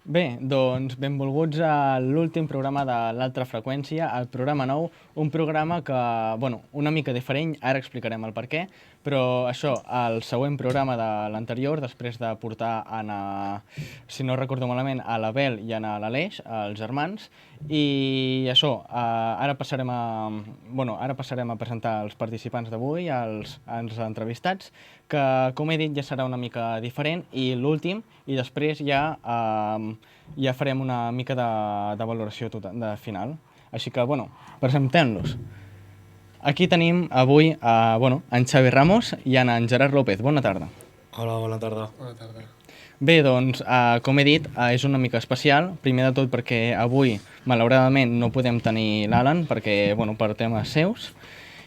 Bé, doncs benvolguts a l'últim programa de l'Altra Freqüència, el programa 9, un programa que, bueno, una mica diferent, ara explicarem el per què, però això, el següent programa de l'anterior, després de portar si no recordo malament, a l'Abel i a l'Aleix, els germans, i això, ara passarem a presentar els participants d'avui, els entrevistats, que, com he dit, ja serà una mica diferent, i l'últim, i després ja farem una mica de valoració de final. Així que, bueno, presentem-los. Aquí tenim avui en Xavi Ramos i en Gerard López. Bona tarda. Hola, bona tarda. Bona tarda. Bé, doncs, com he dit, és una mica especial. Primer de tot perquè avui, malauradament, no podem tenir l'Alan perquè, bueno, per temes seus.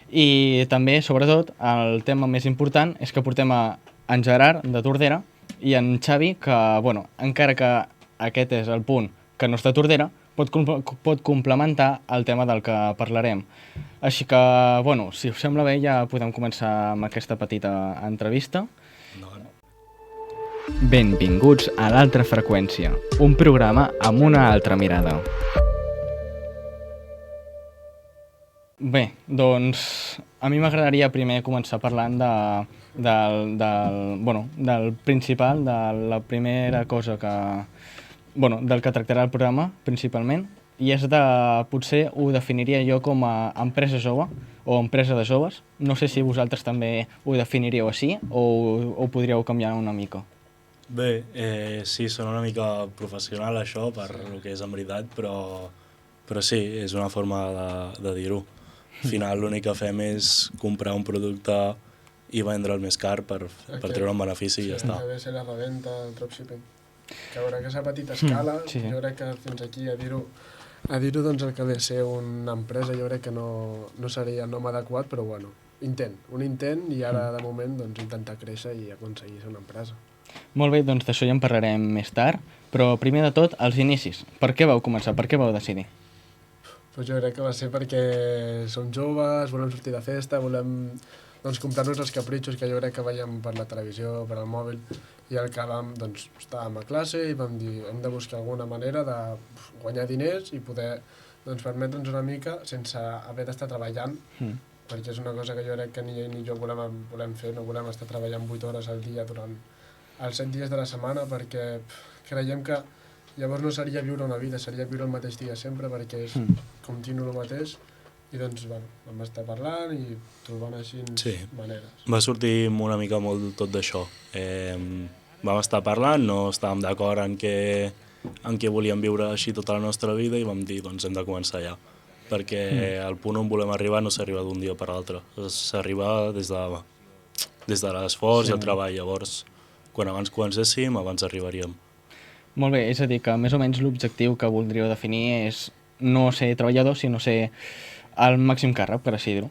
I també, sobretot, el tema més important és que portem en Gerard, de Tordera, i en Xavi, que, bueno, encara que aquest és el punt que no està a Tordera, pot complementar el tema del que parlarem. Així que, bueno, si us sembla bé, ja podem començar amb aquesta petita entrevista. Benvinguts a l'Altra Freqüència, un programa amb una altra mirada. Bé, doncs a mi m'agradaria primer començar parlant del principal, de la primera cosa del que tractarà el programa, principalment, i és potser ho definiria jo com a empresa jove o empresa de joves. No sé si vosaltres també ho definiríeu així o ho podríeu canviar una mica. Bé, sí, sona una mica professional això, per el que és en veritat, però sí, és una forma de dir-ho. Al final l'únic que fem és comprar un producte i vendre'l més car per treure un benefici i ja està. Sí, ha de ser la reventa, el dropshipping. Que veurà que és a petita escala, sí. Jo crec que fins aquí a dir-ho doncs el que ha de ser una empresa jo crec que no seria el nom adequat, però bueno, un intent i ara de moment doncs intentar créixer i aconseguir ser una empresa. Molt bé, doncs d'això ja en parlarem més tard, però primer de tot, els inicis. Per què vau començar? Per què vau decidir? Pues jo crec que va ser perquè som joves, volem sortir de festa, volem comprar-nos els capritxos que jo crec que veiem per la televisió, per al mòbil, i el que estàvem a classe i vam dir hem de buscar alguna manera de guanyar diners i poder permetre'ns una mica sense haver d'estar treballant, perquè és una cosa que jo crec que ni ell ni jo volem fer, no volem estar treballant 8 hores al dia durant els 7 dies de la setmana, perquè creiem que llavors no seria viure una vida, seria viure el mateix dia sempre, perquè és continu el mateix, i doncs, vam estar parlant i trobant així maneres. Va sortir una mica molt tot d'això. Vam estar parlant, no estàvem d'acord en què volíem viure així tota la nostra vida i vam dir, doncs hem de començar ja, perquè al punt on volem arribar no s'arriba d'un dia per l'altre, s'arriba des de l'esforç i el treball, llavors quan abans comencéssim, abans arribaríem. Molt bé, és a dir, que més o menys l'objectiu que voldríeu definir és no ser treballador, sinó ser el màxim càrrec, per així dir-ho.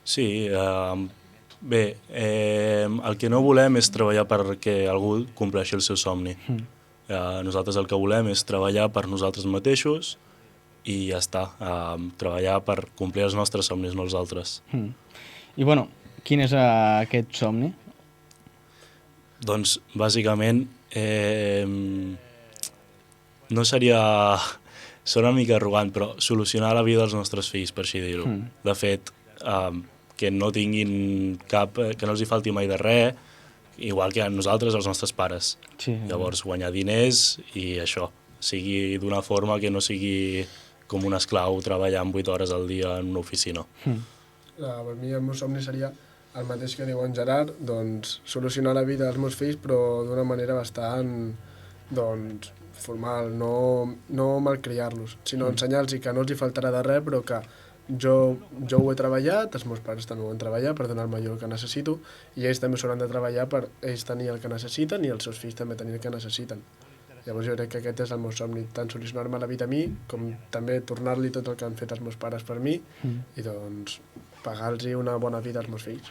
Sí, bé, el que no volem és treballar perquè algú compleixi el seu somni. Nosaltres el que volem és treballar per nosaltres mateixos i ja està, treballar per complir els nostres somnis, no els altres. I bueno, quin és aquest somni? Doncs, bàsicament, no seria... Sona una mica arrogant, però solucionar la vida dels nostres fills, per així dir-ho. De fet, que no tinguin que no els hi falti mai de res, igual que a nosaltres, els nostres pares. Sí. Llavors, guanyar diners i això, sigui d'una forma que no sigui com un esclau treballant 8 hores al dia en una oficina. Per mi el meu somni seria el mateix que diu en Gerard, doncs solucionar la vida dels meus fills, però d'una manera bastant, formal, no malcriar-los, sinó ensenyar-los que no els hi faltarà de res, però que jo ho he treballat, els meus pares també ho han treballat per donar-me jo el que necessito, i ells també s'hauran de treballar per ells tenir el que necessiten i els seus fills també tenir el que necessiten. Llavors jo crec que aquest és el meu somni, tant solucionar-me la vida a mi, com també tornar-li tot el que han fet els meus pares per mi, i doncs pagar-los una bona vida als meus fills.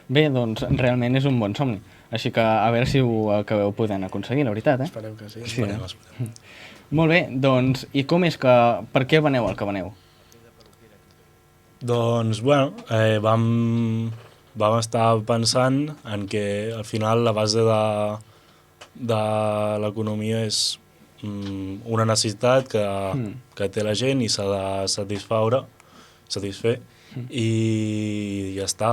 Bé, doncs realment és un bon somni. Així que a veure si ho acabeu podent aconseguir, la veritat, Esperem que sí. Esperem. Molt bé, doncs, i com és que... Per què veneu el que veneu? Doncs, bueno, vam estar pensant en que al final la base de l'economia és una necessitat que té la gent i s'ha de satisfer, i ja està.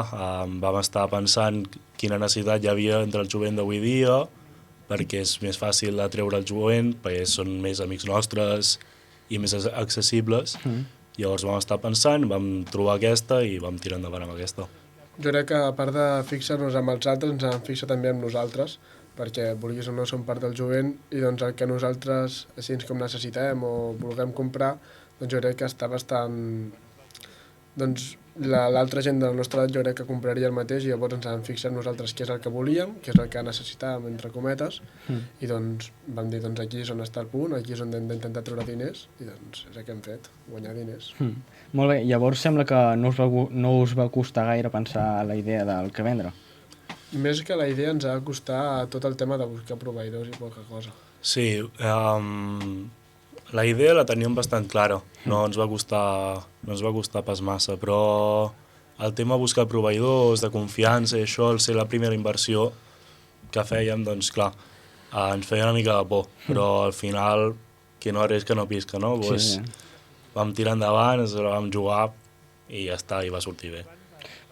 Vam estar pensant quina necessitat hi havia entre el jovent d'avui dia, perquè és més fàcil atreure el jovent, perquè són més amics nostres i més accessibles. Llavors vam estar pensant, vam trobar aquesta i vam tirar endavant amb aquesta. Jo crec que a part de fixar-nos amb els altres, ens hem fixat també amb nosaltres, perquè vulguis o no som part del jovent i doncs el que nosaltres, així com necessitem o vulguem comprar, doncs jo crec que està bastant... Doncs l'altra gent de la nostra edat jo crec que compraria el mateix i llavors ens hem fixat nosaltres què és el que volíem, què és el que necessitàvem, entre cometes, i doncs vam dir, doncs aquí és on està el punt, aquí és on hem d'intentar treure diners i doncs és el que hem fet, guanyar diners. Molt bé, llavors sembla que no us va costar gaire pensar la idea del que vendre. Més que la idea ens ha de costar tot el tema de buscar proveïdors i poca cosa. Sí, la idea la teníem bastant clara, no ens va costar pas massa, però el tema de buscar proveïdors, de confiança i això, al ser la primera inversió que fèiem, doncs clar, ens feia una mica de por, però al final, qui no arrisca no pisca, no? Pues, vam tirar endavant, ens la vam jugar i ja està, i va sortir bé.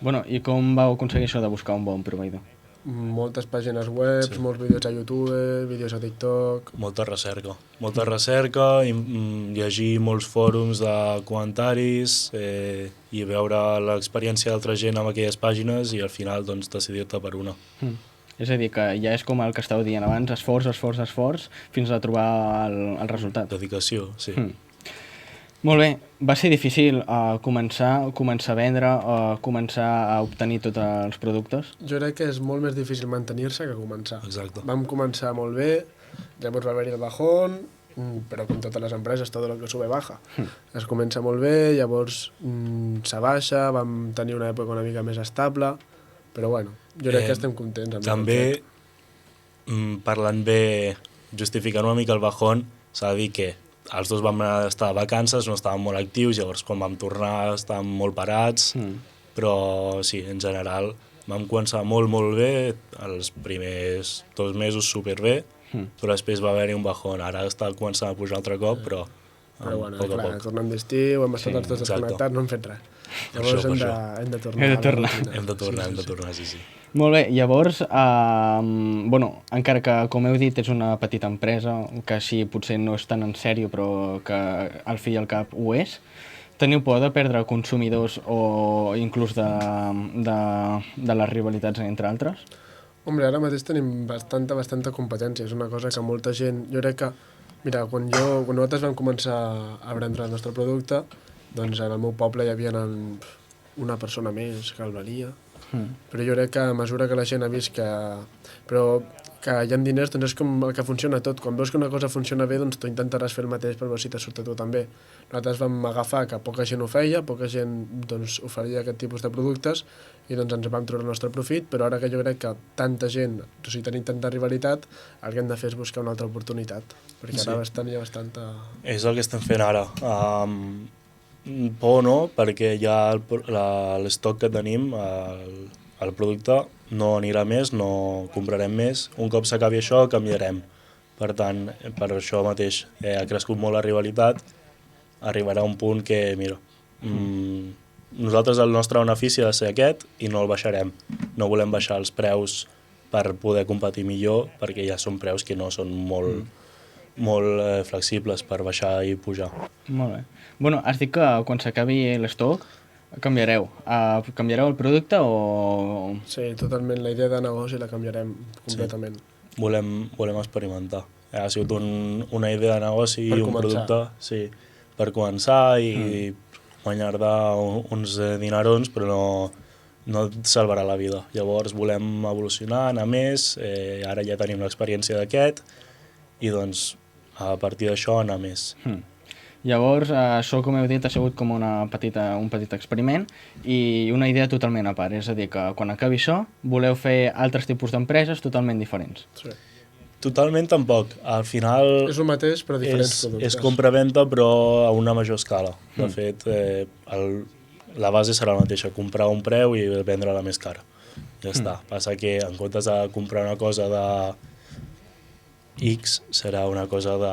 Bueno, i com vau aconseguir això de buscar un bon proveïdor? Moltes pàgines web, molts vídeos a YouTube, vídeos a TikTok... Molta recerca, llegir molts fòrums de comentaris i veure l'experiència d'altra gent amb aquelles pàgines i al final doncs, decidir-te per una. És a dir, que ja és com el que estàu dient abans, esforç, fins a trobar el resultat. Dedicació, sí. Molt bé, va ser difícil començar a vendre, començar a obtenir tots els productes? Jo crec que és molt més difícil mantenir-se que començar. Exacte. Vam començar molt bé, llavors va haver-hi el bajón, però com totes les empreses, tot el que sube baja. Es comença molt bé, llavors s'abaixa, vam tenir una època una mica més estable, però bueno, jo crec que estem contents. També, parlant bé, justificant una mica el bajón, s'ha de dir que els dos vam estar de vacances, no estàvem molt actius, llavors quan vam tornar estàvem molt parats, però sí, en general vam començar molt bé, els primers 2 mesos superbé, però després va haver-hi un bajón, ara està començant a pujar altre cop, però bueno, clar, tornem d'estiu, hem estat els dos desconnectats, no hem fet res. Llavors hem de tornar. Hem de tornar, sí. Molt bé, llavors, encara que, com heu dit, és una petita empresa, que sí, potser no és tan en sèrio, però que al fi i al cap ho és, teniu por de perdre consumidors o inclús de les rivalitats entre altres? Hombre, ara mateix tenim bastanta competència, és una cosa que molta gent... Jo crec que, mira, quan nosaltres vam començar a vendre el nostre producte, doncs en el meu poble hi havia una persona més que el venia, però jo crec que a mesura que la gent ha vist que hi ha diners, doncs és com el que funciona tot. Quan veus que una cosa funciona bé, doncs tu intentaràs fer el mateix per veure si te surt a tu també. Nosaltres vam agafar que poca gent ho feia, poca gent doncs, oferia aquest tipus de productes i doncs ens vam treure el nostre profit, però ara que jo crec que tanta gent, o sigui, tenim tanta rivalitat, el que hem de fer és buscar una altra oportunitat, perquè ara hi ha bastanta... És el que estem fent ara. Por no, perquè ja l'estoc que tenim, el producte no anirà més, no comprarem més. Un cop s'acabi això, canviarem. Per tant, per això mateix ha crescut molt la rivalitat. Arribarà un punt que, mira, nosaltres el nostre benefici ha de ser aquest i no el baixarem. No volem baixar els preus per poder competir millor, perquè ja són preus que no són molt flexibles per baixar i pujar. Molt bé. Bueno, has dit que quan s'acabi l'estoc canviareu. Canviareu el producte o...? Sí, totalment. La idea de negoci la canviarem completament. Sí. Volem experimentar. Ha sigut una idea de negoci i un producte per començar i guanyar-te uns dinerons, però no et salvarà la vida. Llavors volem evolucionar, anar més, ara ja tenim l'experiència d'aquest i doncs a partir d'això anar més. Llavors, això, com heu dit, ha sigut com un petit experiment i una idea totalment a part. És a dir, que quan acabi això, voleu fer altres tipus d'empreses totalment diferents. Sí. Totalment tampoc. Al final... És el mateix, però diferents productes. És compra-venda, però a una major escala. De fet, la base serà la mateixa, comprar a un preu i vendre-la més cara. Ja està. Passa que en comptes de comprar una cosa X serà una cosa de...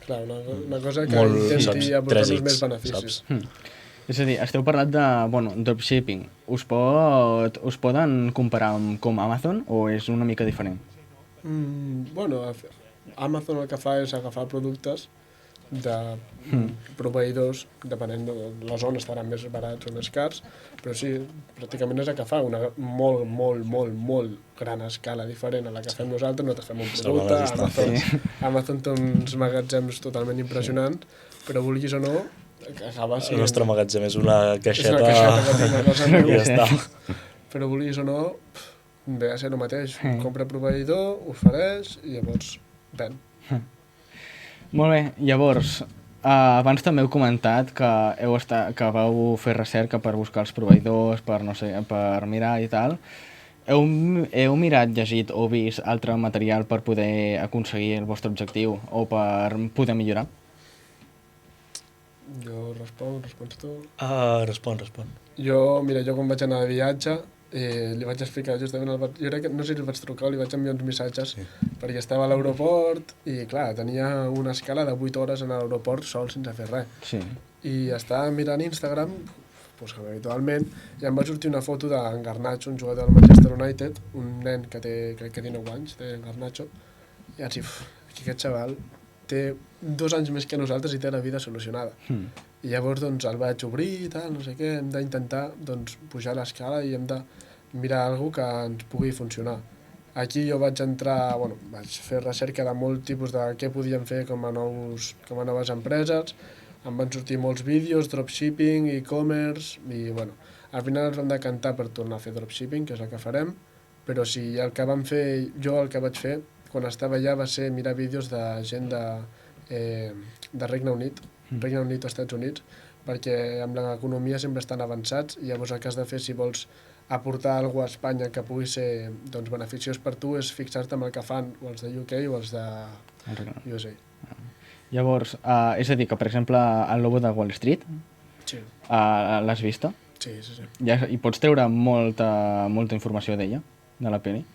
Clar, una cosa que Molt, intenti saps, aportar-nos 3X, més beneficis. És a dir, esteu parlant de, dropshipping. Us poden comparar com Amazon o és una mica diferent? Bueno, Amazon el que fa és agafar productes de proveïdors, depenent de la zona estaran més barats o més cars, però sí, pràcticament és agafar una molt gran escala diferent a la que fem nosaltres fem un producte, Amazon té uns magatzems totalment impressionants, però vulguis o no, acaba sent... El nostre magatzem és una caixeta, és una caixeta que tinc a casa i meva, ja està. però vulguis o no, ve a ser el mateix, compra proveïdor, ofereix i llavors ven. Molt bé, llavors, abans també heu comentat que que vau fer recerca per buscar els proveïdors, per, no sé, per mirar i tal. Heu mirat, llegit o vist altre material per poder aconseguir el vostre objectiu o per poder millorar? Jo respons tu. Respon. Jo quan vaig anar de viatge, li vaig explicar justament al jo crec que no sé si el vaig trucar o li vaig enviar uns missatges, perquè estava a l'aeroport i clar, tenia una escala de 8 hores en l'aeroport sol sense fer res. Sí. I estava mirant Instagram, doncs com habitualment, i em va sortir una foto d'en Garnacho, un jugador del Manchester United, un nen que crec que té 9 anys, té Garnacho, i vaig dir, aquest xaval té 2 anys més que nosaltres i té la vida solucionada. I llavors doncs el vaig obrir i tal, no sé què, hem d'intentar doncs, pujar l'escala i hem de mirar alguna que ens pugui funcionar. Aquí jo vaig entrar, vaig fer recerca de molt tipus de què podíem fer com a noves empreses, em van sortir molts vídeos, dropshipping, e-commerce, i al final ens vam decantar per tornar a fer dropshipping, que és el que farem, però sí, el que vaig fer quan estava allà va ser mirar vídeos de gent de Regne Unit, Regne Unit o Estats Units, perquè amb l'economia sempre estan avançats i llavors el que has de fer si vols aportar alguna cosa a Espanya que pugui ser beneficiós per tu és fixar-te en el que fan o els de UK o els de USA. Llavors, és a dir, que per exemple el Lobo de Wall Street, sí. L'has vista? Sí. Ja, i pots treure molta informació d'ella, de la pel·li?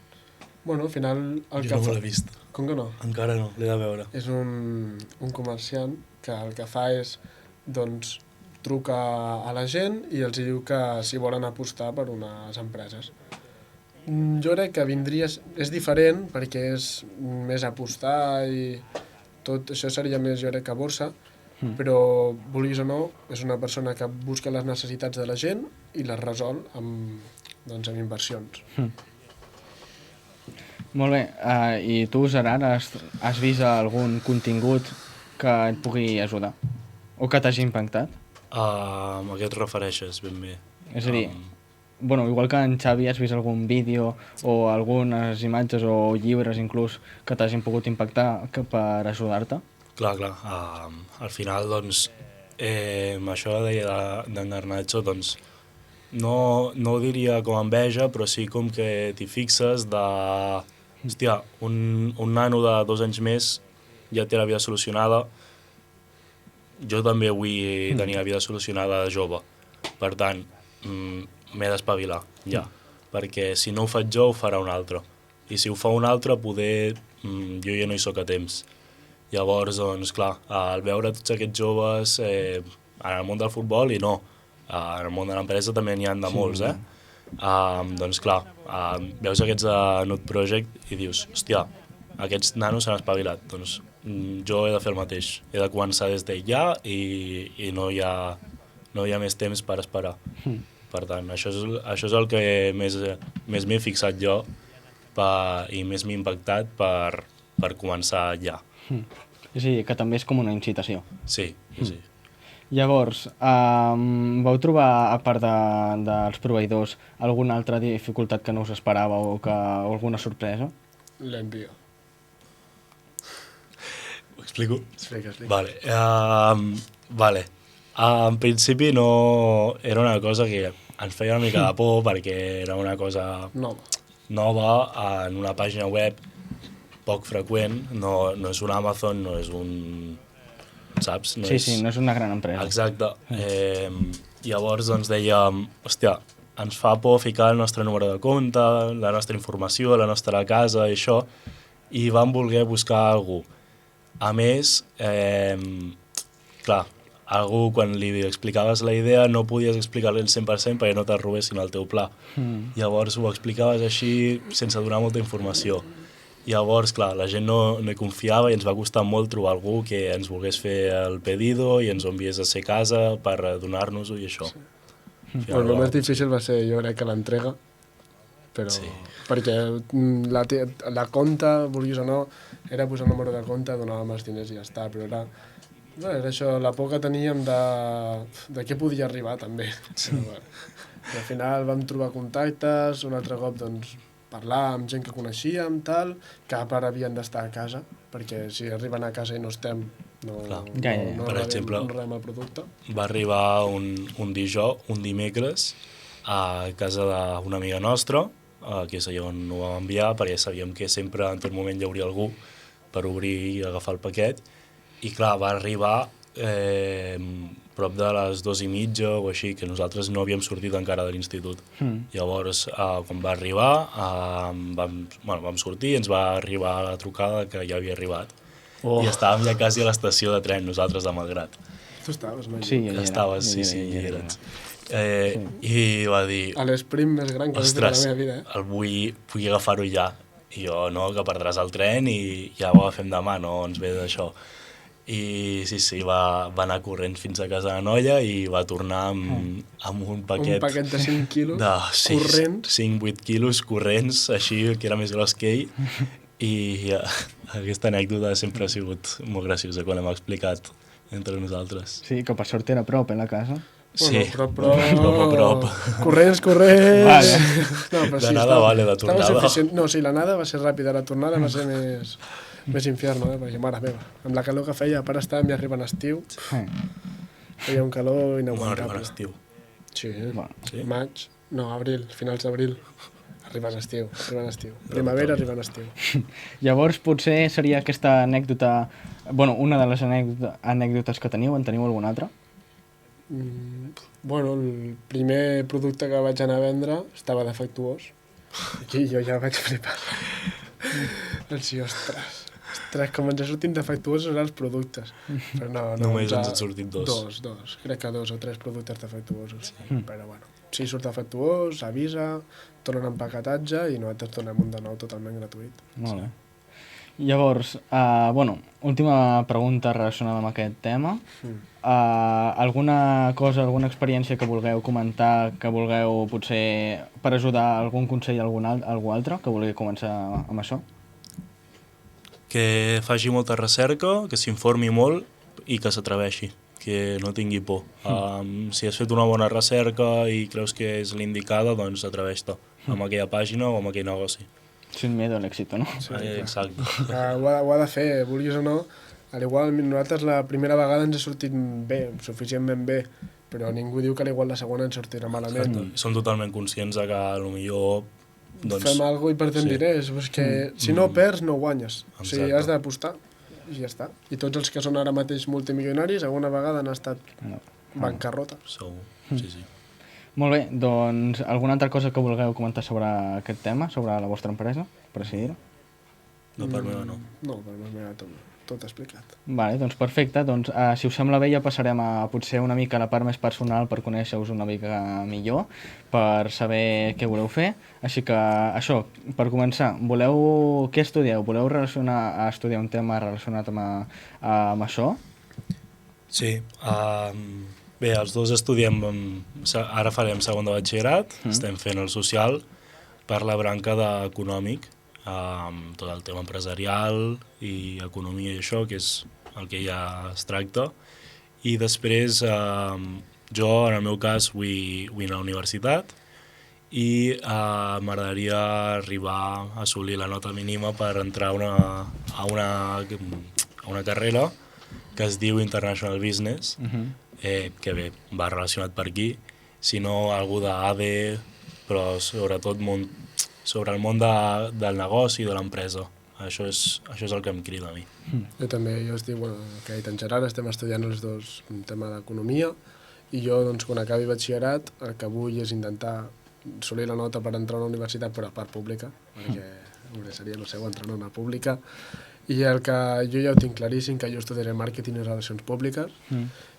Al final... Jo no l'he vist. Com que no? Encara no, l'he de veure. És un comerciant que el que fa és, doncs, truca a la gent i els diu que s'hi volen apostar per unes empreses. Jo crec que és diferent perquè és més apostar i tot això seria més, jo crec, que borsa, però, vulguis o no, és una persona que busca les necessitats de la gent i les resol amb inversions. Molt bé, i tu, Gerard, has vist algun contingut que et pugui ajudar? O que t'hagi impactat? A què et refereixes ben bé? És a dir, igual que en Xavi has vist algun vídeo o algunes imatges o llibres inclús que t'hagin pogut impactar per ajudar-te? Clar. Al final, doncs, això d'en Garnacho, doncs, no ho diria com enveja, però sí com que t'hi fixes de... Hòstia, un nano de 2 anys més ja té la vida solucionada. Jo també vull tenir la vida solucionada de jove. Per tant, m'he d'espavilar, ja. Perquè si no ho faig jo, ho farà un altre. I si ho fa un altre, poder jo ja no hi soc a temps. Llavors, doncs, clar, al veure tots aquests joves en el món del futbol i no, en el món de l'empresa també n'hi ha de molts, doncs clar, veus aquests de Nut Project i dius, hòstia, aquests nanos s'han espavilat, doncs jo he de fer el mateix, he de començar des d'allà i no hi ha més temps per esperar. Per tant, això és el que més m'he fixat jo i més m'ha impactat per començar ja. És a dir, que també és com una incitació. Sí. Llavors, vau trobar, a part dels proveïdors, alguna altra dificultat que no us esperàveu o alguna sorpresa? L'envio. Ho explico? Explica. Vale. En principi no... Era una cosa que ens feia una mica de por perquè era una cosa nova en una pàgina web poc freqüent, no és un Amazon, no és un... Saps? No és una gran empresa. Exacte. Llavors doncs dèiem, hòstia, ens fa por ficar el nostre número de compte, la nostra informació, la nostra casa i això, i vam voler buscar algú. A més, clar, algú quan li explicaves la idea no podies explicar-li el 100% perquè no te'l robessin el teu pla. Llavors ho explicaves així sense donar molta informació. Llavors, clar, la gent no hi confiava i ens va costar molt trobar algú que ens volgués fer el pedido i ens ho enviés a ser casa per donar-nos-ho i això. El més difícil va ser, jo crec, que l'entrega, però Sí. perquè la compta, vulguis o no, era posar el número de compte, donàvem els diners i ja està, però era això, la por que teníem de què podia arribar també. Però, bueno, i al final vam trobar contactes, un altre cop doncs, parlar amb gent que coneixíem, tal, que a part havien d'estar a casa, perquè si arriben a casa i no estem, no Per exemple, rebem el producte. Va arribar un dimecres a casa d'una amiga nostra, que és allà on ho vam enviar, perquè sabíem que sempre en tot moment hi hauria algú per obrir i agafar el paquet, i clar, va arribar prop de les 2:30 o així, que nosaltres no havíem sortit encara de l'institut. Llavors, quan va arribar, vam sortir i ens va arribar la trucada que ja havia arribat. I estàvem ja quasi a l'estació de tren, nosaltres de Malgrat. Tu estaves, no? Sí, Estaves, sí, hi eres. I va dir... L'esprim més gran que has vist de la meva vida, el vull agafar-ho ja. I jo, no, que perdràs el tren i ja ho agafem demà, no ens ve d'això. I sí, va anar corrent fins a casa de Noia i va tornar amb un paquet... Un paquet de 5 quilos corrents. 5-8 quilos corrents, així, que era més gros que ell. I aquesta anècdota sempre ha sigut molt graciosa quan l'hem explicat entre nosaltres. Sí, que per sort era a prop, la casa. Sí, Bueno, prop. Corrents. Vale. No, però D'anada vale, de tornada. No, sí, l'anada va ser ràpida, la tornada va ser més infierno, perquè mare meva, amb la calor que feia, a part estàvem ja arribant a estiu, feia un calor Bueno, inaguantable. arribar a l'estiu. Sí, Sí? maig, no, abril, finals d'abril, arribant a estiu. Primavera, arribant a estiu. Llavors, potser seria aquesta anècdota... Bueno, una de les anècdotes que teniu, en teniu alguna altra? Bueno, el primer producte que vaig anar a vendre estava defectuós. Aquí jo ja vaig flipar. Sí, ostres, com ens sortim defectuosos els productes. Però no, Només ens han sortit dos. Dos. Crec que 2 o 3 productes defectuosos. Però bueno, si surt defectuós, avisa, tornen empaquetatge i nosaltres tornem un de nou totalment gratuït. Molt bé. Llavors, bueno, última pregunta relacionada amb aquest tema. Alguna cosa, alguna experiència que vulgueu comentar, que vulgueu potser per ajudar algun consell a algú altre que vulgui començar amb això? Que faci molta recerca, que s'informi molt i que s'atreveixi, que no tingui por. Si has fet una bona recerca i creus que és l'indicada, doncs atreveix-te amb aquella pàgina o amb aquell negoci. Sin miedo al éxito, no? Sí, exacte. Ho ha de fer, vulguis o no. A l'igual, nosaltres la primera vegada ens ha sortit bé, suficientment bé, però ningú diu que a l'igual la segona ens sortirà malament. Som totalment conscients de que potser doncs, fem alguna cosa i perdem diners, pues que si no perds no guanyes, o sigui, has d'apostar i ja està. I tots els que són ara mateix multimilionaris alguna vegada han estat bancarrota. Sí. Molt bé, doncs alguna altra cosa que vulgueu comentar sobre aquest tema, sobre la vostra empresa, per així dir-ho? No, per meva no. No, per meva tot explicat. Vale, doncs perfecte, doncs si us sembla bé ja passarem a potser una mica a la part més personal per conèixer-vos una mica millor, per saber què voleu fer. Així que això, per començar, què estudieu? Voleu estudiar un tema relacionat amb això? Sí, bé, els dos estudiem, ara farem segon de batxillerat, estem fent el social per la branca d'econòmic, tot el tema empresarial i economia i això, que és el que ja es tracta. I després, jo, en el meu cas, vull anar a la universitat i m'agradaria arribar a assolir la nota mínima per entrar a una carrera que es diu International Business, que bé, va relacionat per aquí, sinó algú d'ADE, però sobretot sobre el món del negoci i de l'empresa. Això és el que em crida a mi. Jo també, jo estic, que he dit en Gerard, estem estudiant els dos un tema d'economia i jo, doncs, quan acabi batxillerat, el que vull és intentar assolir la nota per entrar a una universitat, però a part pública, perquè hombre, seria el seu entrar en una pública. I el que jo ja ho tinc claríssim, que jo estudiaré màrqueting i relacions públiques,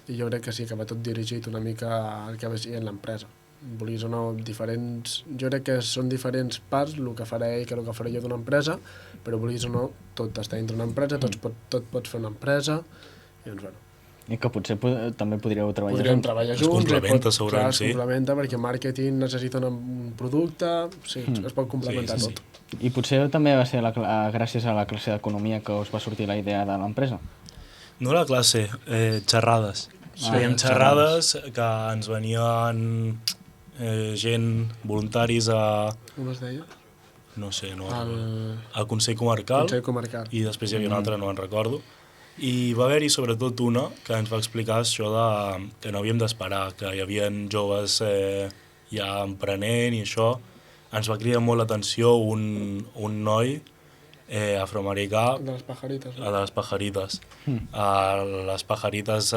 i jo crec que sí, que va tot dirigit una mica al que va ser en l'empresa. Vulguis o no, jo crec que són diferents parts el que farà ell que el que faré jo d'una empresa, però vulguis o no, tot està dintre d'una empresa, tot pots fer una empresa, i doncs bueno. I que potser també podríeu treballar Podríem junts. treballar Es junts. complementa, clar, segurament, es sí. complementa perquè màrqueting necessita un producte, sí, es pot complementar Sí, sí, tot. I potser també va ser gràcies a la classe d'economia que us va sortir la idea de l'empresa. No la classe, xerrades. Fèiem xerrades que ens venien gent, voluntaris Com es deia? no sé, El al Consell Comarcal, Consell Comarcal. i després hi havia una altra, no en recordo. I va haver-hi sobretot una que ens va explicar això que no havíem d'esperar, que hi havia joves ja emprenent i això. Ens va cridar molt l'atenció un noi afroamericà De les pajarites. de les pajarites. Les pajarites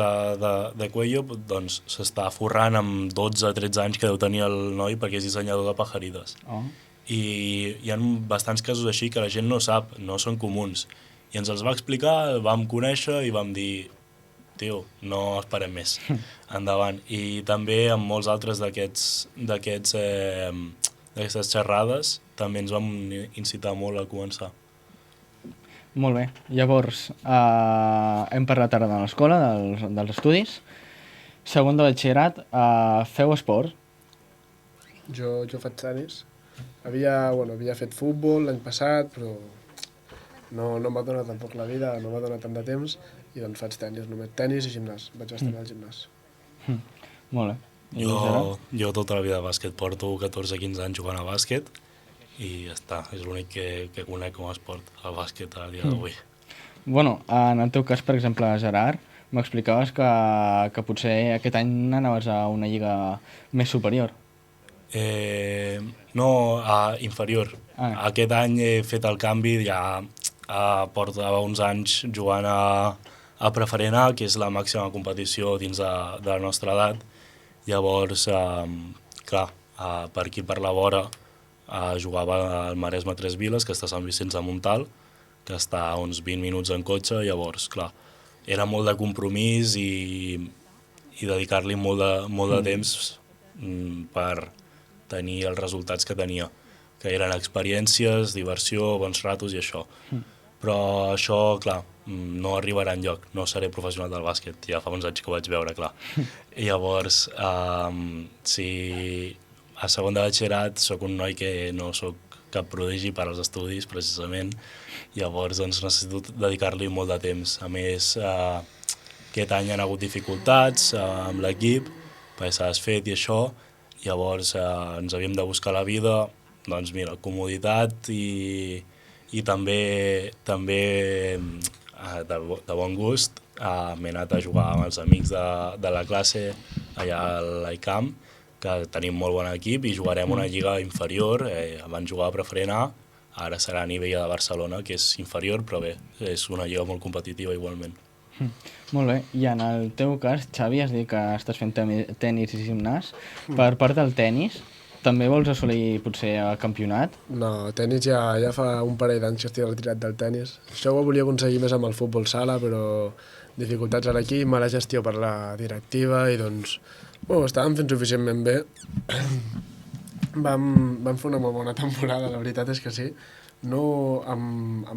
de Cuello doncs, s'està forrant amb 12-13 anys que deu tenir el noi perquè és dissenyador de pajarites. Oh. I hi ha bastants casos així que la gent no sap, no són comuns. I ens els va explicar, el vam conèixer i vam dir, tio, no esperem més, endavant. I també amb molts altres d'aquestes xerrades també ens vam incitar molt a començar. Molt bé. Llavors, hem parlat ara de l'escola, dels estudis. Segon de batxillerat, feu esport? Jo faig tenis. Havia fet futbol l'any passat, però no em va donar tampoc la vida, no m'ha donat tant de temps, i doncs faig tenis, només tenis i gimnàs. Vaig bastant al gimnàs. Molt bé. I Gerard? Jo tota la vida de bàsquet, porto 14-15 anys jugant a bàsquet i ja està, és l'únic que conec com a esport, el bàsquet a dia d'avui. Bueno, en el teu cas, per exemple, Gerard, m'explicaves que potser aquest any anaves a una lliga més superior. No, inferior. Aquest any he fet el canvi, ja portava uns anys jugant a Preferent A, que és la màxima competició dins de la nostra edat. Llavors, clar, per aquí per la vora jugava al Maresme Tres Viles, que està a Sant Vicenç de Montalt, que està a uns 20 minuts en cotxe. Llavors, clar, era molt de compromís i dedicar-li molt de temps per tenir els resultats que tenia, que eren experiències, diversió, bons ratos i això. Però això, clar, no arribarà enlloc, no seré professional del bàsquet, ja fa uns anys que ho vaig veure, clar. I llavors, si a segon de batxillerat soc un noi que no soc cap prodigi per als estudis, precisament, llavors doncs, necessito dedicar-li molt de temps. A més, aquest any hi ha hagut dificultats amb l'equip, perquè s'ha desfet i això, llavors ens havíem de buscar la vida, doncs mira, comoditat i també de bon gust m'he anat a jugar amb els amics de la classe allà a l'ICAM, que tenim molt bon equip i jugarem una lliga inferior, van jugar a Preferent A, ara serà a nivell de Barcelona, que és inferior, però bé, és una lliga molt competitiva igualment. Molt bé, i en el teu cas, Xavi, has dit que estàs fent tenis i gimnàs. Per part del tenis, també vols assolir potser el campionat? No, tenis ja fa un parell d'anys que estic retirat del tenis. Això ho volia aconseguir més amb el futbol sala, però dificultats a l'equip, mala gestió per la directiva i doncs, estàvem fent suficientment bé. Vam fer una molt bona temporada, la veritat és que sí. No amb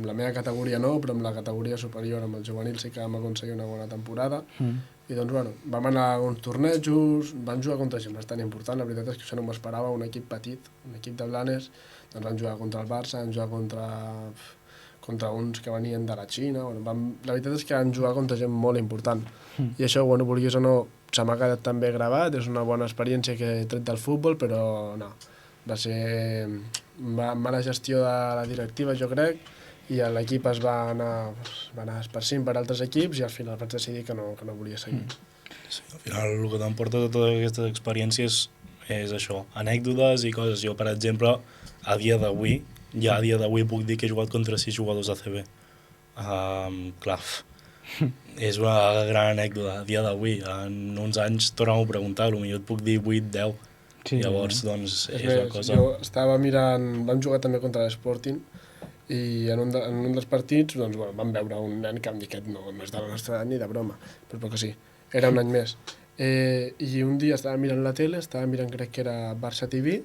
la meva categoria no, però amb la categoria superior, amb el juvenil sí que vam aconseguir una bona temporada. I doncs, vam anar a uns tornejos, vam jugar contra gent bastant important, la veritat és que això no m'ho esperava, un equip petit, un equip de Blanes, doncs vam jugar contra el Barça, vam jugar contra uns que venien de la Xina, la veritat és que vam jugar contra gent molt important. I això, vulguis o no, se m'ha quedat també gravat, és una bona experiència que he tret del futbol, però no, va ser mala gestió de la directiva, jo crec, i l'equip es va anar esparcint per altres equips i al final vaig decidir que no volia seguir. Sí, al final el que t'emporta de totes aquestes experiències és això, anècdotes i coses. Jo, per exemple, a dia d'avui puc dir que he jugat contra 6 jugadors ACB. Clar, és una gran anècdota a dia d'avui. En uns anys tornem a preguntar, potser et puc dir 8, 10. Sí. Llavors, doncs, És és la més, cosa... jo estava mirant... Vam jugar també contra l'Sporting i en un dels partits doncs, bueno, vam veure un nen que em dit que no és de la nostra edat ni de broma, però que sí, era un any més. I un dia estava mirant la tele, estava mirant, crec que era Barça TV,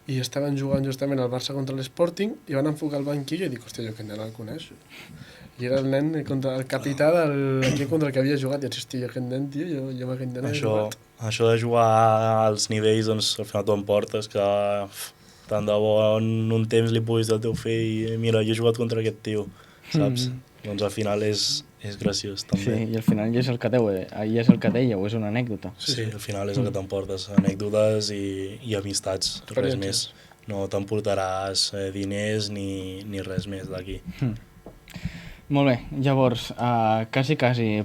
i estaven jugant justament el Barça contra l'Sporting i van enfocar el banquillo i dic, hòstia, jo aquest nen el coneixo. I era el nen contra el capità de l'equip contra el que havia jugat i vaig dir, hòstia, jo aquest nen, tio, jo amb aquest nen he jugat. Això de jugar als nivells, doncs al final t'ho emportes, que tant de bo en un temps li puguis dir al teu fill, mira, jo he jugat contra aquest tio, saps? Doncs al final és graciós també. Sí, i al final ja és el que dèieu, és una anècdota. Sí, al final és el que t'emportes, anècdotes i amistats, res més. No t'emportaràs diners ni res més d'aquí. Molt bé, llavors, quasi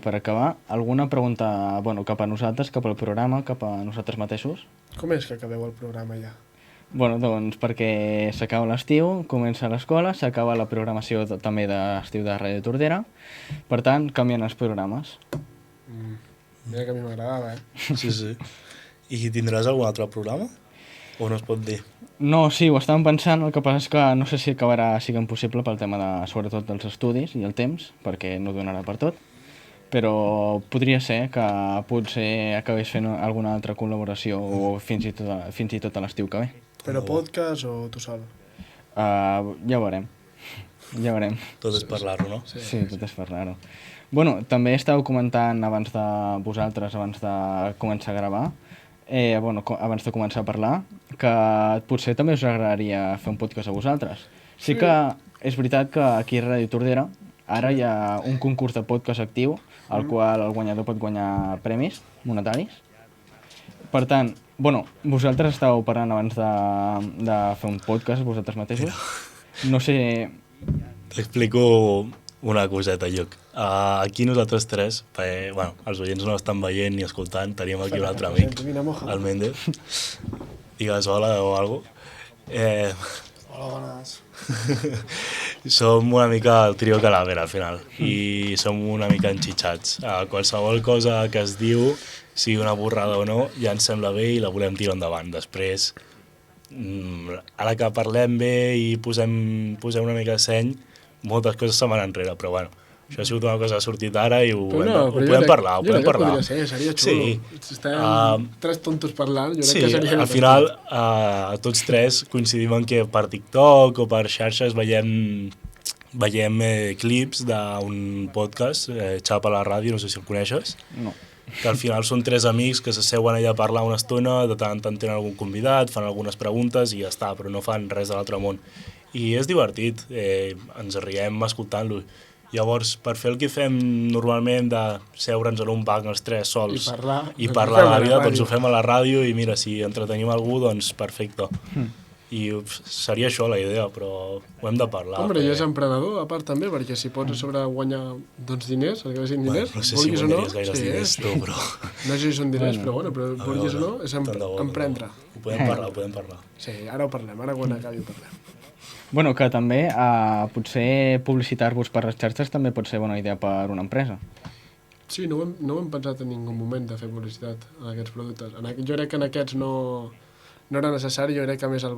per acabar, alguna pregunta cap a nosaltres, cap al programa, cap a nosaltres mateixos? Com és que acabeu el programa ja? Bueno, doncs perquè s'acaba l'estiu, comença l'escola, s'acaba la programació també d'estiu de Ràdio Tordera, per tant, canvien els programes. Mira que a mi m'agradava, Sí. I tindràs algun altre programa? O no es pot dir? No, sí, ho estàvem pensant, el que passa és que no sé si acabarà sent possible pel tema sobretot dels estudis i el temps, perquè no donarà per tot, però podria ser que potser acabés fent alguna altra col·laboració o fins i tot a l'estiu que ve. Però podcast o tu sol? Ja ho veurem. Tot és parlar-ho, no? Sí, tot és parlar-ho. Bueno, també estàveu comentant abans de començar a gravar, abans de començar a parlar, que potser també us agradaria fer un podcast a vosaltres. Sí que és veritat que aquí a Ràdio Tordera ara hi ha un concurs de podcast actiu, al qual el guanyador pot guanyar premis monetaris. Per tant, vosaltres estàveu parlant abans de fer un podcast, vosaltres mateixos. No sé... T'explico una coseta, Lluc. Aquí nosaltres tres, perquè, els oients no estan veient ni escoltant, teníem aquí un altre amic, el Méndez. Digues hola o alguna cosa. Hola, bones. Som una mica el trio Calavera, al final, i som una mica enxitxats. Qualsevol cosa que es diu, sigui una borrada o no, ja ens sembla bé i la volem tirar endavant. Després, ara que parlem bé i posem una mica de seny, moltes coses se van enrere, però això ha sigut una cosa que ha sortit ara i ho podem parlar. Jo crec que podria ser, seria xulo. Sí. Estem tres tontos parlant, jo crec que seria... Sí, al final, tots tres coincidim en que per TikTok o per xarxes veiem clips d'un podcast, Xapa a la ràdio, no sé si el coneixes. No. Que al final són tres amics que s'asseuen allà a parlar una estona, de tant en tant tenen algun convidat, fan algunes preguntes i ja està, però no fan res de l'altre món. I és divertit, ens riem escoltant-lo. Llavors, per fer el que fem normalment de seure'ns en un banc els tres sols i parlar de la vida, doncs ho fem a la ràdio i mira, si entretenim algú, doncs perfecte. I seria això la idea, però ho hem de parlar. Hombre, i és emprenedor, a part també, perquè si pots a sobre guanyar diners, el que siguin diners, no sé si guanyaries gaires diners tu, però... No sé si són diners, però vulguis o no, és emprendre. Ho podem parlar. Sí, ara ho parlem, ara quan acabi ho parlem. Que també potser publicitar-vos per les xarxes també pot ser bona idea per una empresa. Sí, no ho hem pensat en ningú moment de fer publicitat en aquests productes. Jo crec que en aquests no era necessari, jo crec que més el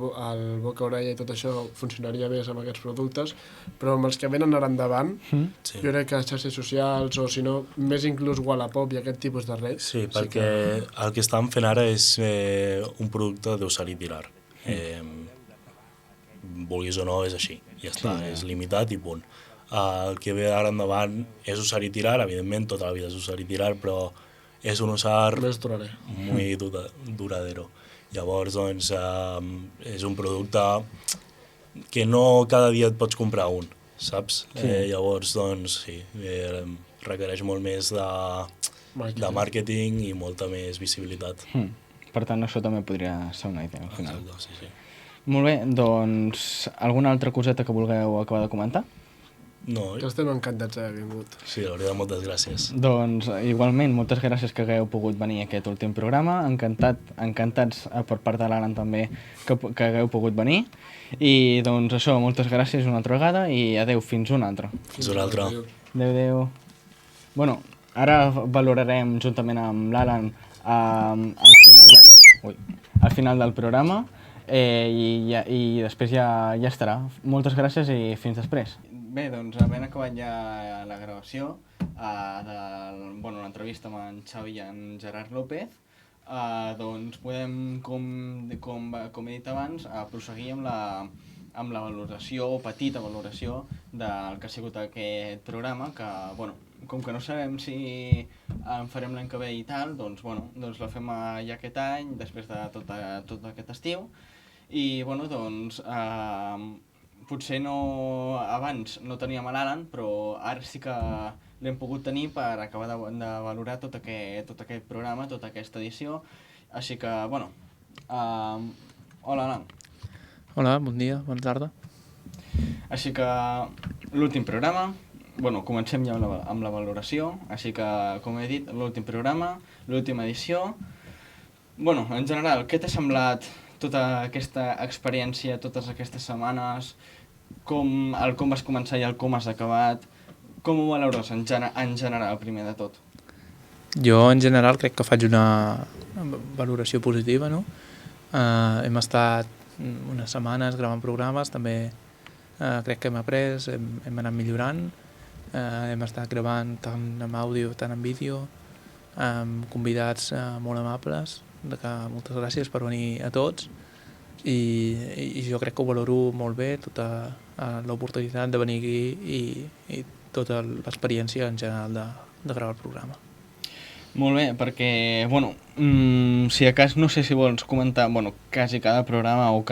boca-orella i tot això funcionaria més amb aquests productes, però amb els que venen ara endavant, jo crec que xarxes socials o, si no, més inclús Wallapop i aquest tipus de res. Sí, perquè el que estan fent ara és un producte d'usar i tirar. Vulguis o no, és així, ja està, és limitat i punt. El que ve ara endavant és usar i tirar, evidentment tota la vida és usar i tirar, però és un usar muy duradero. Llavors, doncs, és un producte que no cada dia et pots comprar un, saps? Llavors, doncs, sí, requereix molt més de màrqueting i molta més visibilitat. Per tant, això també podria ser una idea, al final. Exacte, sí. Molt bé, doncs, alguna altra coseta que vulgueu acabar de comentar? No. Que estem encantats d'haver vingut. Sí, la veritat, moltes gràcies. Doncs, igualment, moltes gràcies que hagueu pogut venir a aquest últim programa. Encantats per part de l'Aran també que hagueu pogut venir. I, doncs, això, moltes gràcies una altra vegada i adeu, fins una altra. Fins una altra. Adéu. Bueno, ara valorarem juntament amb l'Alan al final de... al final del programa i després ja estarà. Moltes gràcies i fins després. Bé, doncs havent acabat ja la gravació de l'entrevista amb en Xavi i en Gerard López, doncs podem, com he dit abans, proseguir amb la valoració, o petita valoració, del que ha sigut aquest programa, que, com que no sabem si en farem l'any que ve i tal, doncs la fem ja aquest any, després de tot aquest estiu, i, potser abans no teníem l'Alan, però ara sí que l'hem pogut tenir per acabar de valorar tot aquest programa, tota aquesta edició. Així que, hola, Alan. Hola, bon dia, bona tarda. Així que l'últim programa, comencem ja amb la valoració, així que, com he dit, l'últim programa, l'última edició. En general, què t'ha semblat tota aquesta experiència, totes aquestes setmanes, com vas començar i com has acabat? Com ho valores en general, primer de tot? Jo, en general, crec que faig una valoració positiva, no? Hem estat unes setmanes gravant programes, també crec que hem après, hem anat millorant, hem estat gravant tant en àudio, tant en vídeo, amb convidats molt amables, moltes gràcies per venir a tots, i jo crec que ho valoro molt bé, tota l'oportunitat de venir aquí i tota l'experiència en general de gravar el programa. Molt bé, perquè, si de cas no sé si vols comentar, quasi cada programa o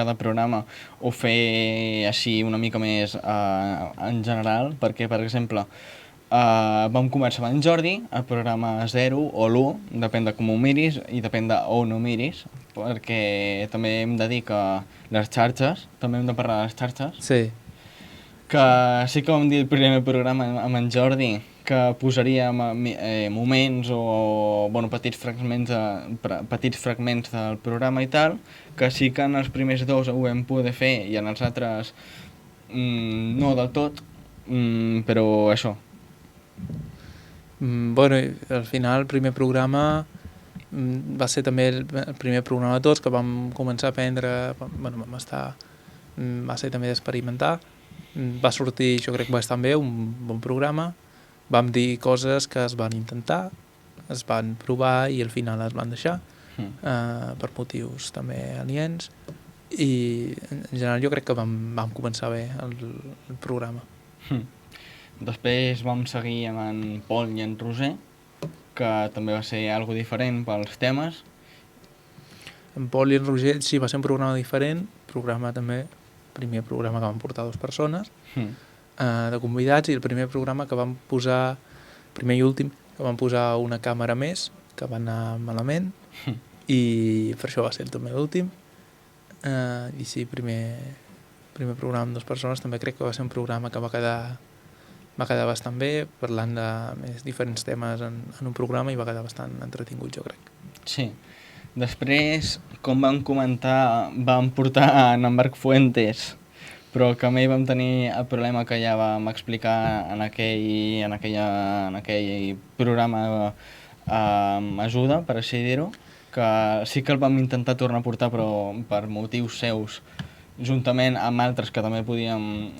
fer així una mica més en general, perquè, per exemple, vam començar amb en Jordi, el programa 0 o l'1, depèn de com ho miris i depèn d'on ho miris, perquè també hem de dir que les xarxes, també hem de parlar de les xarxes. Sí. Que sí que vam dir el primer programa amb en Jordi, que posaríem moments o petits fragments del programa i tal, que sí que en els primers dos ho vam poder fer i en els altres no del tot, però això. Al final el primer programa va ser també el primer programa de tots que vam començar a aprendre, va ser també d'experimentar, va sortir, jo crec que va estar bé, un bon programa. Vam dir coses que es van intentar, es van provar i al final es van deixar per motius també aliens i en general jo crec que vam començar bé el programa. Després vam seguir amb en Pol i en Roser, que també va ser algo diferent pels temes. En Pol i en Roger sí, va ser un programa diferent, primer programa que van portar 2 persones, de convidats, i el primer programa que vam posar, primer i últim, que vam posar una càmera més, que va anar malament, i per això va ser també l'últim. I sí, primer programa amb 2 persones, també crec que va ser un programa que va quedar bastant bé, parlant de més diferents temes en un programa, i va quedar bastant entretingut, jo crec. Sí. Després, com vam comentar, vam portar en Marc Fuentes, però que amb ell vam tenir el problema que ja vam explicar en aquell programa ajuda, per així dir-ho, que sí que el vam intentar tornar a portar, però per motius seus, juntament amb altres que també volíem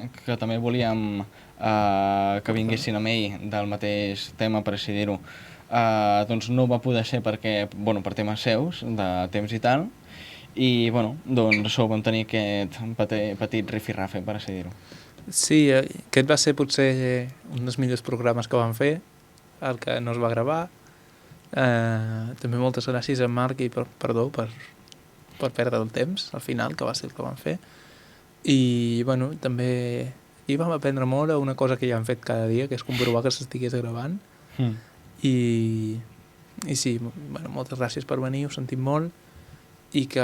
que vinguessin amb ell del mateix tema, per així dir-ho, doncs no va poder ser perquè, per temes seus, de temps i tal, i doncs això, vam tenir aquest petit rifirrafe, per així dir-ho. Sí, aquest va ser potser un dels millors programes que vam fer, el que no es va gravar. També moltes gràcies a Marc i perdó per perdre el temps al final, que va ser el que vam fer. I també hi vam aprendre molt a una cosa que ja hem fet cada dia, que és comprovar que s'estigués gravant. I sí, moltes gràcies per venir, ho sentim molt, i que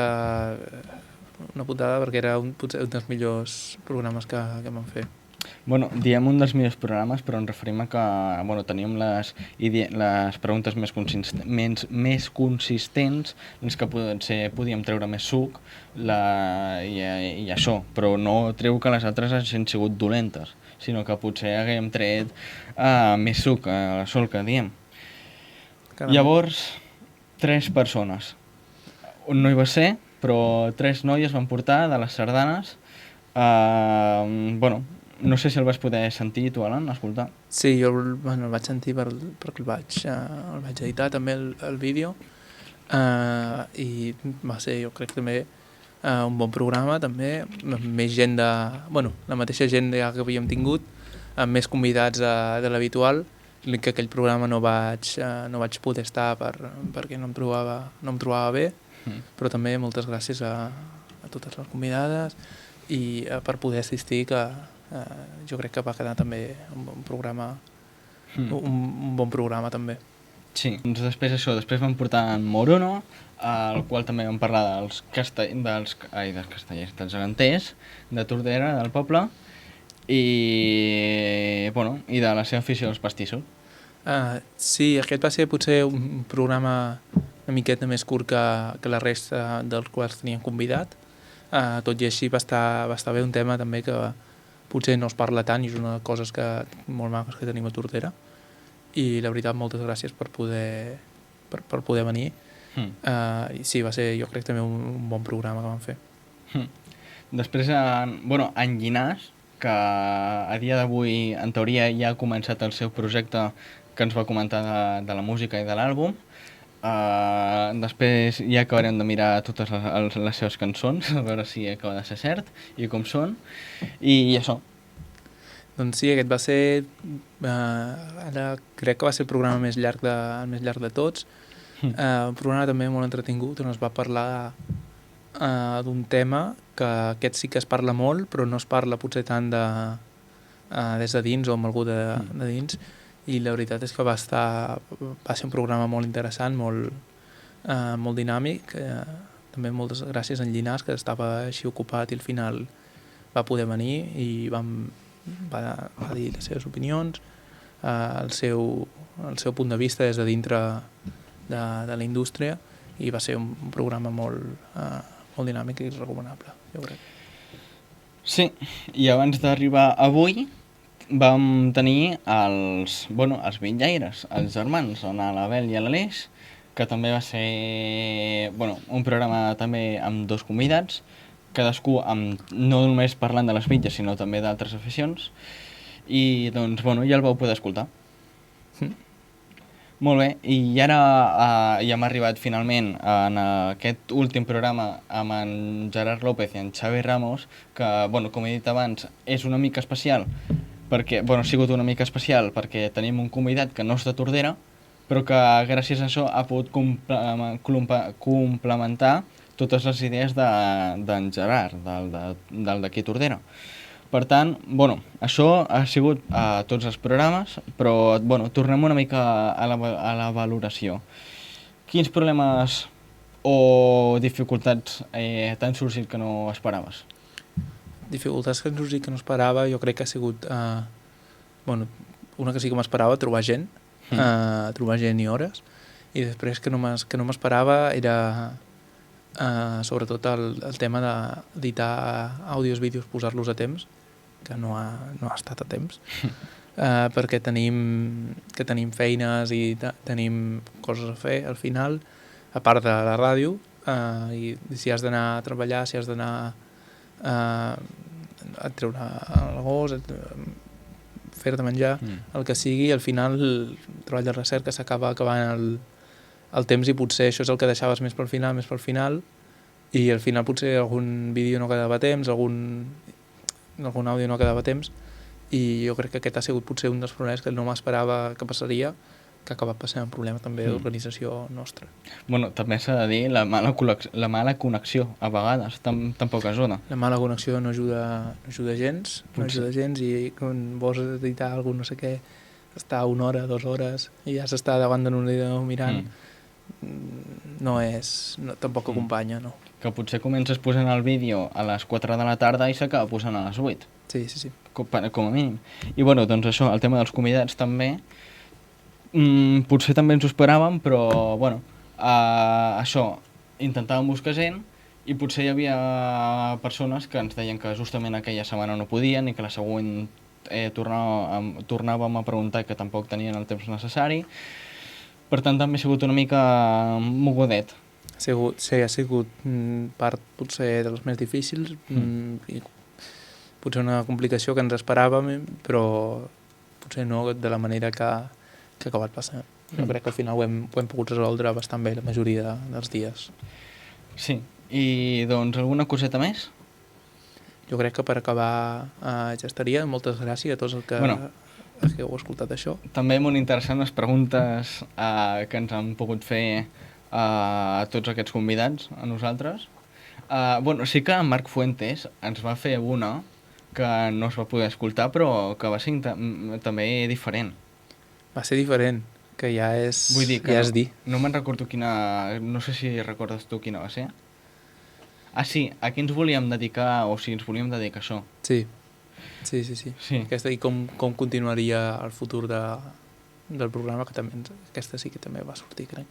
una putada perquè era potser un dels millors programes que vam fer. Diem un dels millors programes, però ens referim a que teníem les preguntes més consistents, les que podíem treure més suc i això, però no treu que les altres hagin sigut dolentes, sinó que potser haguem tret més suc, això el que diem. Llavors, 3 persones. no hi va ser, però 3 noies van portar de les sardanes. Bueno, no sé si el vas poder sentir tu, Alan, escoltar. Sí, jo el vaig sentir perquè el vaig editar també el vídeo, i va ser, jo crec, també un bon programa, també, amb més gent bueno, la mateixa gent ja que havíem tingut, amb més convidats de l'habitual, que aquell programa no vaig poder estar perquè no em trobava bé, però també moltes gràcies a totes les convidades i per poder assistir, que jo crec que va quedar també un bon programa, un bon programa també. Sí, doncs després vam portar en Moruno, al qual també vam parlar dels castellers, dels geganters, de Tordera, del poble, i de la seva afició als pastissos. Sí, aquest va ser potser un programa una miqueta més curt que la resta dels quals teníem convidat. Tot i així va estar bé, un tema també que potser no es parla tant i és una de les coses molt maques que tenim a Tordera. I la veritat, moltes gràcies per poder venir. I sí, va ser, jo crec, també un bon programa que vam fer. Després, en Llinàs, que a dia d'avui, en teoria, ja ha començat el seu projecte que ens va comentar de la música i de l'àlbum. Després ja acabarem de mirar totes les seves cançons, a veure si acaba de ser cert i com són, i això. Doncs sí, aquest va ser, ara crec que va ser el programa més llarg de tots. Un programa també molt entretingut, on es va parlar d'un tema que aquest sí que es parla molt, però no es parla potser tant des de dins o amb algú de dins, i la veritat és que va ser un programa molt interessant, molt dinàmic. També moltes gràcies a en Llinàs, que estava així ocupat i al final va poder venir i va dir les seves opinions, el seu punt de vista des de dintre de la indústria, i va ser un programa molt dinàmic i recomanable, jo crec. Sí, i abans d'arribar avui vam tenir els Vitllaires, els germans, on l'Abel i l'Aleix, que també va ser un programa també amb 2 convidats, cadascú no només parlant de les bitlles, sinó també d'altres aficions, i doncs ja el vau poder escoltar. Molt bé, i ara ja hem arribat finalment en aquest últim programa amb en Gerard López i en Xavi Ramos, que, com he dit abans, és una mica especial, perquè, ha sigut una mica especial perquè tenim un convidat que no és de Tordera, però que gràcies a això ha pogut complementar totes les idees d'en Gerard, del d'aquí Tordera. Per tant, això ha sigut a tots els programes, però tornem una mica a la valoració. Quins problemes o dificultats t'han sorgit que no esperaves? Dificultats que han sorgit que no esperava, jo crec que ha sigut una que sí que m'esperava, trobar gent i hores, i després que no m'esperava era sobretot el tema d'editar àudios, vídeos, posar-los a temps, que no ha estat a temps, perquè tenim feines i tenim coses a fer al final, a part de la ràdio, i si has d'anar a treballar, si has d'anar a treure el gos, fer-te menjar, el que sigui, al final el treball de recerca s'acaba acabant el temps, i potser això és el que deixaves més pel final, i al final potser algun vídeo no quedava a temps, algun àudio no quedava a temps, i jo crec que aquest ha sigut potser un dels problemes que no m'esperava que passaria, que ha acabat passant un problema també d'organització nostra. També s'ha de dir la mala connexió, a vegades, tampoc ajuda. La mala connexió no ajuda gens, i quan vols editar alguna no sé què, estar 1 hora, 2 hores, i ja s'està davant d'un ordinador mirant, tampoc acompanya, no. Que potser comences posant el vídeo a les 4 de la tarda i s'acaba posant a les 8. Sí. Com a mínim. I doncs això, el tema dels convidats també, potser també ens ho esperàvem, però això, intentàvem buscar gent, i potser hi havia persones que ens deien que justament aquella setmana no podien i que la següent tornàvem a preguntar que tampoc tenien el temps necessari. Per tant, també ha sigut una mica mogudet. ha sigut part potser dels més difícils, i potser una complicació que ens esperàvem, però potser no de la manera que ha acabat passant. Jo crec que al final ho hem pogut resoldre bastant bé la majoria dels dies. Sí, i doncs alguna coseta més? Jo crec que per acabar ja estaria. Moltes gràcies a tots els que heu escoltat això. També molt interessant les preguntes que ens han pogut fer a tots aquests convidats, a nosaltres. Sí que Marc Fuentes ens va fer una que no es va poder escoltar, però que va ser també diferent. Va ser diferent, que ja és, Vull dir que ja és dir. No me'n recordo quina... No sé si recordes tu quina va ser. Sí, a qui ens volíem dedicar, o si ens volíem dedicar a això. Sí. Sí. Aquesta, i com continuaria el futur del programa, que també aquesta sí que també va sortir, crec.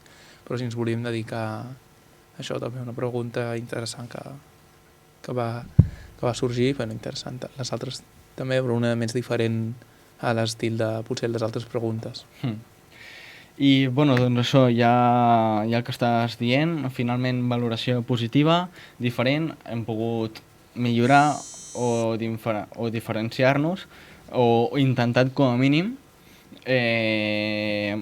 Però si ens volíem dedicar a això, també una pregunta interessant que va sorgir, bueno, interessant. Les altres també, però una més diferent a l'estil de potser les altres preguntes. I, doncs això, ja el que estàs dient, finalment valoració positiva, diferent, hem pogut millorar o diferenciar-nos, o intentat com a mínim, i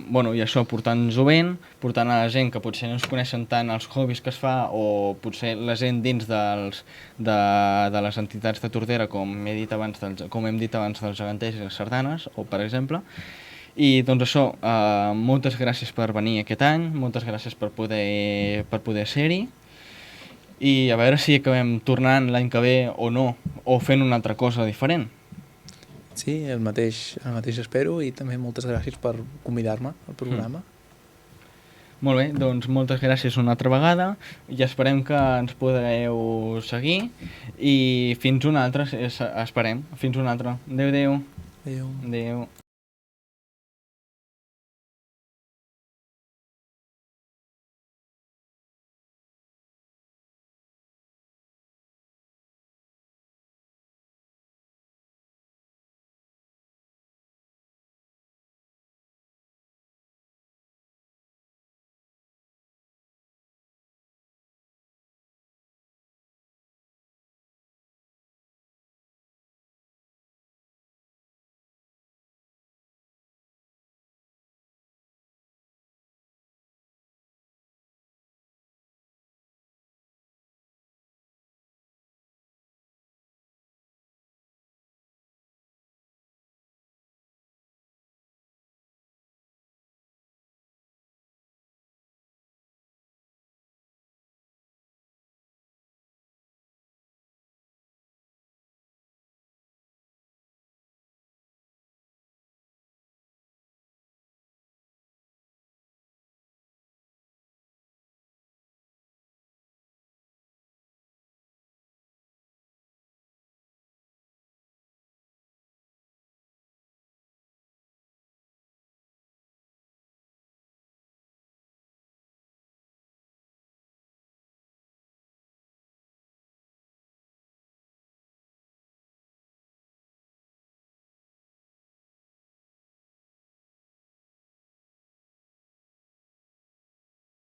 això, portant-nos-ho ben, portant a la gent que potser no es coneixen tant els hobbies que es fa, o potser la gent dins de les entitats de Tordera, com hem dit abans dels geganters i les sardanes, o per exemple. I doncs això, moltes gràcies per venir aquest any, moltes gràcies per poder ser-hi, i a veure si acabem tornant l'any que ve o no, o fent una altra cosa diferent. Sí, el mateix espero, i també moltes gràcies per convidar-me al programa. Molt bé, doncs moltes gràcies una altra vegada, i esperem que ens podreu seguir, i fins una altra, esperem, fins una altra. Adéu. Adéu.